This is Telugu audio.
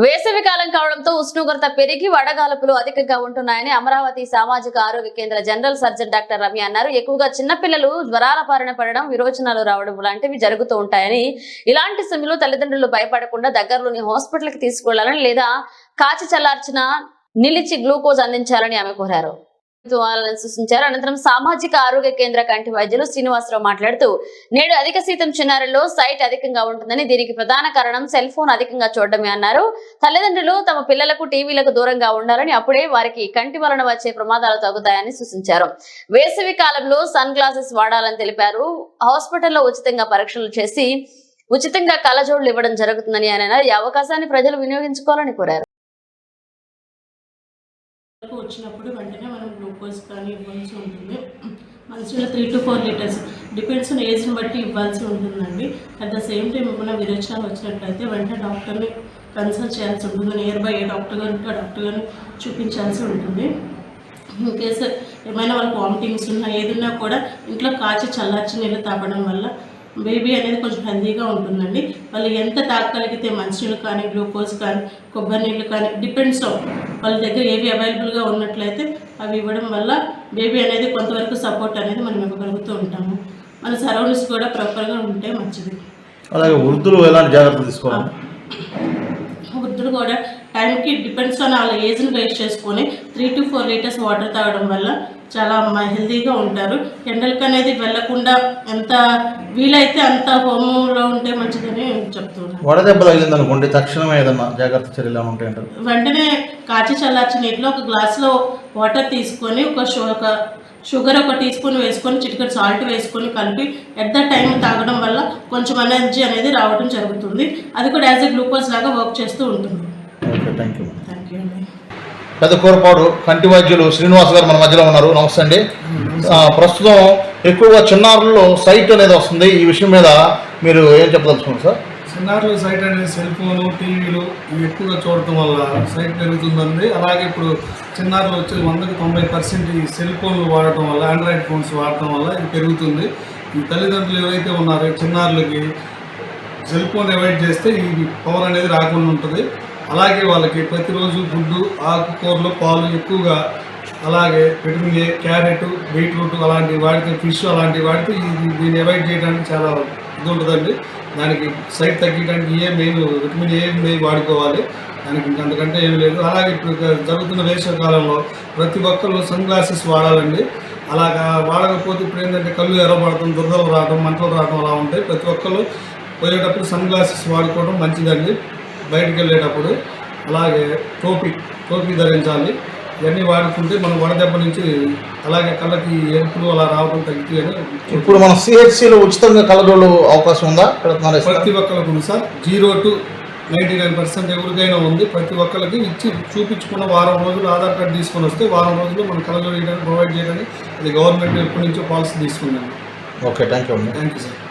వేసవి కాలం కావడంతో ఉష్ణోగ్రత పెరిగి వడగాల్పులు అధికంగా ఉంటున్నాయని అమరావతి సామాజిక ఆరోగ్య కేంద్ర జనరల్ సర్జన్ డాక్టర్ రమ్య అన్నారు. ఎక్కువగా చిన్నపిల్లలు జ్వరాల బారిన పడడం, విరోచనాలు రావడం లాంటివి జరుగుతూ ఉంటాయని, ఇలాంటి సమయంలో తల్లిదండ్రులు భయపడకుండా దగ్గరలోని హాస్పిటల్కి తీసుకువెళ్లాలని లేదా కాచి చల్లార్చిన నిలిచి గ్లూకోజ్ అందించాలని ఆమె కోరారు. సూచించారు. అనంతరం సామాజిక ఆరోగ్య కేంద్ర కంటి వైద్యులు శ్రీనివాసరావు మాట్లాడుతూ, నేడు అధిక శీతం చిన్నారుల్లో సైట్ అధికంగా ఉంటుందని, దీనికి ప్రధాన కారణం సెల్ ఫోన్ అధికంగా చూడడమే అన్నారు. తల్లిదండ్రులు తమ పిల్లలకు టీవీలకు దూరంగా ఉండాలని, అప్పుడే వారికి కంటి వలన వచ్చే ప్రమాదాలు తగ్గుతాయని సూచించారు. వేసవి కాలంలో సన్ గ్లాసెస్ వాడాలని తెలిపారు. హాస్పిటల్లో ఉచితంగా పరీక్షలు చేసి ఉచితంగా కళ్ళజోడులు ఇవ్వడం జరుగుతుందని ఆయన ఈ అవకాశాన్ని ప్రజలు వినియోగించుకోవాలని కోరారు. వచ్చినప్పుడు వెంటనే మనం గ్లూకోజ్ కానీ ఇవ్వాల్సి ఉంటుంది. మంచిగా 3 to 4 లీటర్స్ డిపెండ్స్ ఆన్ ఏజ్ని బట్టి ఇవ్వాల్సి ఉంటుందండి. అట్ ద సేమ్ టైం ఏమైనా విరోచనాలు వచ్చినట్లయితే వెంటనే డాక్టర్ని కన్సల్ట్ చేయాల్సి ఉంటుంది. నియర్ బై ఏ డాక్టర్ గారికి ఆ డాక్టర్ గారిని చూపించాల్సి ఉంటుంది. ఇన్ కేసు ఏమైనా వాళ్ళకి వామిటింగ్స్ ఉన్నా ఏదున్నా కూడా ఇంట్లో కాచి చల్లార్చి నీళ్ళు తాగడం వల్ల బేబీ అనేది కొంచెం హెల్తీగా ఉంటుందండి. వాళ్ళు ఎంత తాగగలిగితే మంచినీళ్ళు కానీ, గ్లూకోజ్ కానీ, కొబ్బరి నీళ్ళు కానీ డిపెండ్స్ వాళ్ళ దగ్గర ఏవి అవైలబుల్గా ఉన్నట్లయితే అవి ఇవ్వడం వల్ల బేబీ అనేది కొంతవరకు సపోర్ట్ అనేది మనం ఇవ్వగలుగుతూ ఉంటాము. మన సరౌండింగ్స్ కూడా ప్రాపర్గా ఉంటే మంచిది. అలాగే వృద్ధులు ఎలాంటి జాగ్రత్తలు తీసుకోవాలి? వృద్ధులు కూడా టైంకి డిపెండ్స్ ఆన్ వాళ్ళ ఏజ్ని బేస్ చేసుకొని 3 to 4 లీటర్స్ వాటర్ తాగడం వల్ల చాలా హెల్తీగా ఉంటారు. ఎండలకు అనేది వెళ్లకుండా ఎంత వీలైతే అంత హోమ్లో ఉంటే మంచిదని చెప్తున్నారు. వడదెబ్బ తగిలింది అనుకోండి, తక్షణమే ఏదన్నా జాగ్రత్త చర్యలు ఉంటాయంటారు? వెంటనే కాచి చల్లార్చి నీటిలో ఒక గ్లాస్లో వాటర్ తీసుకొని ఒక షుగర్ 1 టీ స్పూన్ వేసుకొని చిటికెడు సాల్ట్ వేసుకొని కలిపి ఎట్ ద టైం తాగడం వల్ల కొంచెం ఎనర్జీ అనేది రావడం జరుగుతుంది. అది కూడా యాజ్ ఎ గ్లూకోజ్ లాగా వర్క్ చేస్తూ ఉంటుంది. Okay, thank you. Thank you అండి. పెద్దకూరపాడు కంటి వైద్యులు శ్రీనివాస్ గారు మన మధ్యలో ఉన్నారు. నమస్తే అండి. ప్రస్తుతం ఎక్కువగా చిన్నారుల్లో సైట్ అనేది వస్తుంది. ఈ విషయం మీద మీరు ఏం చెప్పదలుచుకున్నారు సార్? చిన్నారులు సైట్ అనేది సెల్ ఫోను, టీవీలు ఇవి ఎక్కువగా చూడటం వల్ల సైట్ పెరుగుతుందండి. అలాగే ఇప్పుడు చిన్నారులు వచ్చి 100కి 90% ఈ సెల్ ఫోన్లు వాడటం వల్ల, ఆండ్రాయిడ్ ఫోన్స్ వాడటం వల్ల ఇది పెరుగుతుంది. ఈ తల్లిదండ్రులు ఏవైతే ఉన్నారో చిన్నారులకి సెల్ ఫోన్ అవాయిడ్ చేస్తే ఈ పవర్ అనేది రాకుండా ఉంటుంది. అలాగే వాళ్ళకి ప్రతిరోజు గుడ్డు, ఆకుకూరలు, పాలు ఎక్కువగా, అలాగే విటమిన్ ఏ, క్యారెట్, బీట్రూట్ అలాంటివి వాడితే, ఫిష్ అలాంటివి వాడితే దీన్ని అవాయిడ్ చేయడానికి చాలా ఇది ఉంటుందండి. దానికి సైట్ తగ్గించడానికి విటమిన్ ఏ మెయిన్ వాడుకోవాలి. దానికి అంతకంటే ఏమి లేదు. అలాగే ఇప్పుడు జరుగుతున్న వేసవి కాలంలో ప్రతి ఒక్కళ్ళు సన్ గ్లాసెస్ వాడాలండి. అలాగా వాడకపోతే ఇప్పుడు ఏంటంటే కళ్ళు ఎర్రబడటం, దురదలు రావడం, మంటలు రావడం అలా ఉంటాయి. ప్రతి ఒక్కళ్ళు పోయేటప్పుడు సన్ గ్లాసెస్ వాడుకోవడం మంచిదండి బయటికి వెళ్ళేటప్పుడు. అలాగే టోపీ ధరించాలి. ఇవన్నీ వాడుకుంటే మనం వడదెబ్బ నుంచి, అలాగే కళ్ళకి ఎరుపులు అలా రావడం తగ్గుతాయని. ఇప్పుడు మన సిహెచ్సిలో ఉచితంగా కళ్ళజోళ్ళు అవకాశం ఉందా? ప్రతి ఒక్కరికి ఉంది సార్. 0 to 99% ఎవరికైనా ఉంది. ప్రతి ఒక్కరికి ఇచ్చి చూపించుకున్న వారం రోజులు ఆధార్ కార్డు తీసుకొని వస్తే వారం రోజులు మనం కళ్ళజోడు వేయడానికి ప్రొవైడ్ చేయడానికి అది గవర్నమెంట్ ఎప్పటి నుంచో పాలసీ తీసుకుందండి. Okay, thank you. Thank you sir.